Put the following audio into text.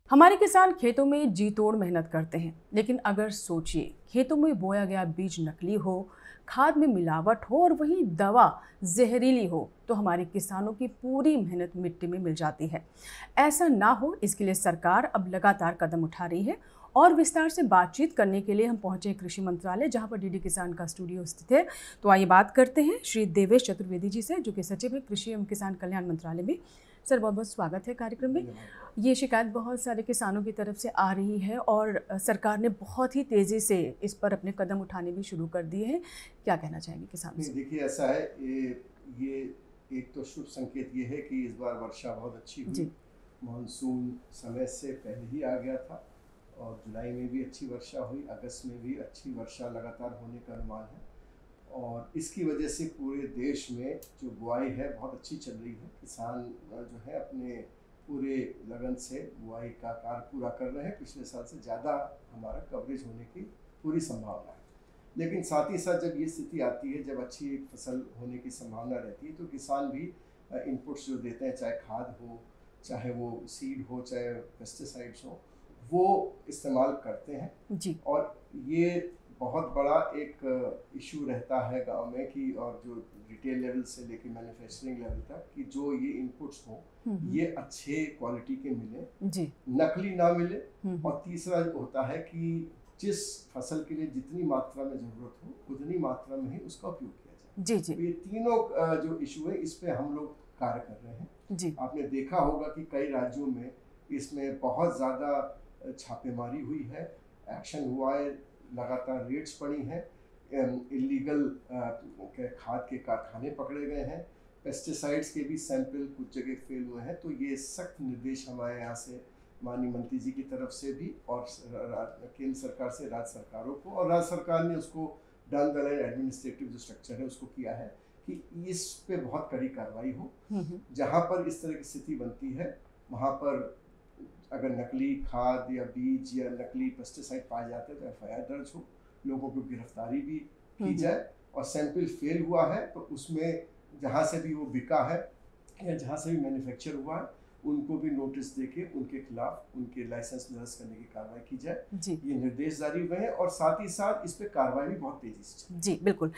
हमारे किसान खेतों में जी तोड़ मेहनत करते हैं, लेकिन अगर सोचिए खेतों में बोया गया बीज नकली हो, खाद में मिलावट हो और वही दवा जहरीली हो, तो हमारे किसानों की पूरी मेहनत मिट्टी में मिल जाती है। ऐसा ना हो, इसके लिए सरकार अब लगातार कदम उठा रही है। और विस्तार से बातचीत करने के लिए हम पहुंचे कृषि मंत्रालय, जहां पर डीडी किसान का स्टूडियो स्थित है। तो आइए बात करते हैं श्री देवेश चतुर्वेदी जी से, जो कि सचिव है कृषि एवं किसान कल्याण मंत्रालय में। सर, बहुत बहुत स्वागत है कार्यक्रम में। ये शिकायत बहुत सारे किसानों की तरफ से आ रही है और सरकार ने बहुत ही तेज़ी से इस पर अपने कदम उठाने भी शुरू कर दिए हैं। क्या कहना चाहेंगे किसानों से? देखिए, ऐसा है, ये एक तो शुभ संकेत ये है कि इस बार वर्षा बहुत अच्छी हुई। मानसून समय से पहले ही आ गया था और जुलाई में भी अच्छी वर्षा हुई, अगस्त में भी अच्छी वर्षा लगातार होने का अनुमान है और इसकी वजह से पूरे देश में जो बुआई है बहुत अच्छी चल रही है। किसान जो है अपने पूरे लगन से बुआई का कार्य पूरा कर रहे हैं। पिछले साल से ज़्यादा हमारा कवरेज होने की पूरी संभावना है। लेकिन साथ ही साथ जब ये स्थिति आती है, जब अच्छी एक फसल होने की संभावना रहती है, तो किसान भी इनपुट्स जो देते हैं, चाहे खाद हो, चाहे वो सीड हो, चाहे पेस्टिसाइड्स हो, वो इस्तेमाल करते हैं जी। और ये बहुत बड़ा एक इशू रहता है गांव में कि, और जो रिटेल लेवल से लेके मैन्युफैक्चरिंग लेवल तक, कि जो ये इनपुट्स हो ये अच्छे क्वालिटी के मिले, जी। नकली ना मिले। और तीसरा होता है कि जिस फसल के लिए जितनी मात्रा में ज़रूरत हो उतनी मात्रा में ही उसका उपयोग किया जाए। जी जी। तो ये तीनों जो इशू है, इस पे हम लोग कार्य कर रहे हैं। जी। आपने देखा होगा कि कई राज्यों में इसमें बहुत ज़्यादा छापेमारी हुई है, एक्शन हुआ है, लगातार रेड्स पड़ी हैं, इलीगल खाद के कारखाने पकड़े गए हैं, पेस्टिसाइड्स के भी सैंपल कुछ जगह फेल हुए हैं। तो ये सख्त निर्देश हमारे यहाँ से माननीय मंत्री जी की तरफ से भी और केंद्र सरकार से राज्य सरकारों को, और राज्य सरकार ने उसको डाउन द लाइन एडमिनिस्ट्रेटिव जो स्ट्रक्चर है उसको किया है कि इस पे बहुत कड़ी कार्रवाई हो। जहाँ पर इस तरह की स्थिति बनती है वहाँ पर अगर नकली खाद या बीज या नकली पेस्टिसाइड पाए जाते हैं तो एफआईआर दर्ज हो, लोगों को गिरफ्तारी भी की जाए, और सैंपल फेल हुआ है तो उसमें जहाँ से भी वो बिका है या जहाँ से भी मैन्युफैक्चर हुआ है उनको भी नोटिस देके उनके खिलाफ उनके लाइसेंस निरस्त करने की कार्रवाई की जाए। ये निर्देश जारी हुए हैं और साथ ही साथ इस पे कार्रवाई भी बहुत तेजी से चल रही है। जी बिल्कुल।